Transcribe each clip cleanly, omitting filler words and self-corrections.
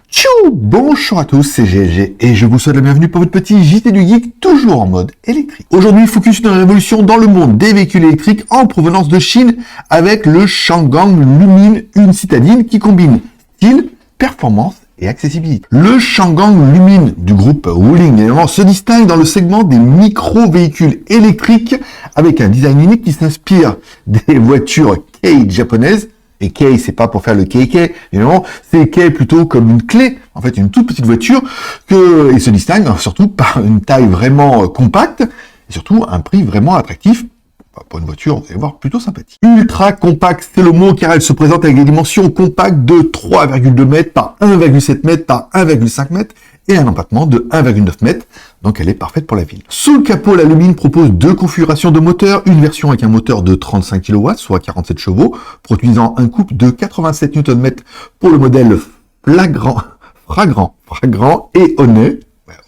Tchou! Bonjour à tous, c'est GLG et je vous souhaite la bienvenue pour votre petit JT du Geek, toujours en mode électrique. Aujourd'hui, focus sur une révolution dans le monde des véhicules électriques en provenance de Chine avec le Changan Lumine, une citadine qui combine style, performance et accessibilité. Le Changan Lumine du groupe Wuling évidemment se distingue dans le segment des micro-véhicules électriques avec un design unique qui s'inspire des voitures Kei japonaises. Et Kei, c'est pas pour faire le Kei, évidemment, c'est Kei plutôt comme une clé, en fait une toute petite voiture, et se distingue surtout par une taille vraiment compacte, et surtout un prix vraiment attractif, pour une voiture, vous allez voir, plutôt sympathique. Ultra compact, c'est le mot, car elle se présente avec des dimensions compactes de 3,2 mètres par 1,7 mètres par 1,5 mètres, et un empattement de 1,9 mètres, donc elle est parfaite pour la ville. Sous le capot, la Lumine propose deux configurations de moteurs, une version avec un moteur de 35 kW, soit 47 chevaux, produisant un couple de 87 Nm pour le modèle fragrant et honnête,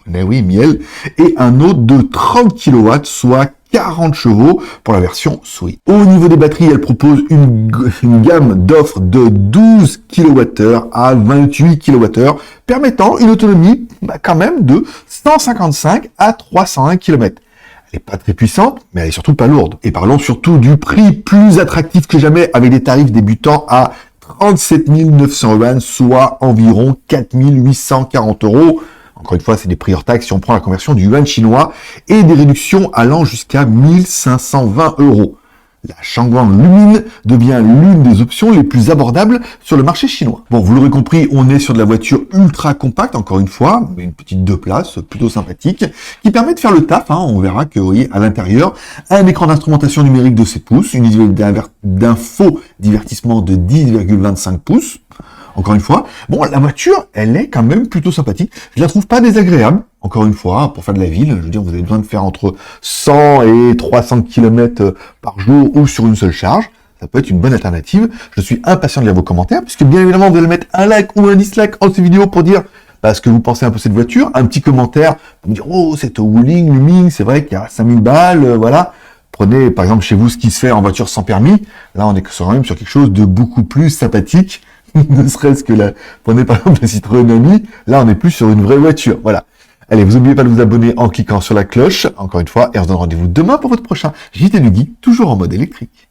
oui, miel, et un autre de 30 kW, soit 40 chevaux pour la version Sweet. Au niveau des batteries, elle propose une gamme d'offres de 12 kWh à 28 kWh, permettant une autonomie quand même de 155 à 301 km. Elle n'est pas très puissante, mais elle est surtout pas lourde. Et parlons surtout du prix plus attractif que jamais, avec des tarifs débutant à 37 900 yuan, soit environ 4 840 €. Encore une fois, c'est des prix hors taxe si on prend la conversion du yuan chinois, et des réductions allant jusqu'à 1520 €. La Changan Lumine devient l'une des options les plus abordables sur le marché chinois. Bon, vous l'aurez compris, on est sur de la voiture ultra compacte, encore une fois, mais une petite 2 places, plutôt sympathique, qui permet de faire le taf. On verra que, vous voyez, à l'intérieur, un écran d'instrumentation numérique de 7 pouces, une visuelle d'info divertissement de 10,25 pouces. Encore une fois, bon, la voiture, elle est quand même plutôt sympathique. Je la trouve pas désagréable. Encore une fois, pour faire de la ville, je veux dire, vous avez besoin de faire entre 100 et 300 km par jour ou sur une seule charge. Ça peut être une bonne alternative. Je suis impatient de lire vos commentaires, puisque bien évidemment, vous allez mettre un like ou un dislike en cette vidéo pour dire ce que vous pensez un peu de cette voiture. Un petit commentaire pour me dire, oh, cette Wuling Lumine, c'est vrai qu'il y a 5000 balles, voilà. Prenez, par exemple, chez vous, ce qui se fait en voiture sans permis. Là, on est quand même sur quelque chose de beaucoup plus sympathique. Ne serait-ce que prenez par exemple la Citroën Ami, là on est plus sur une vraie voiture, voilà. Allez, vous n'oubliez pas de vous abonner en cliquant sur la cloche, encore une fois, et on se donne rendez-vous demain pour votre prochain JT du Geek, toujours en mode électrique.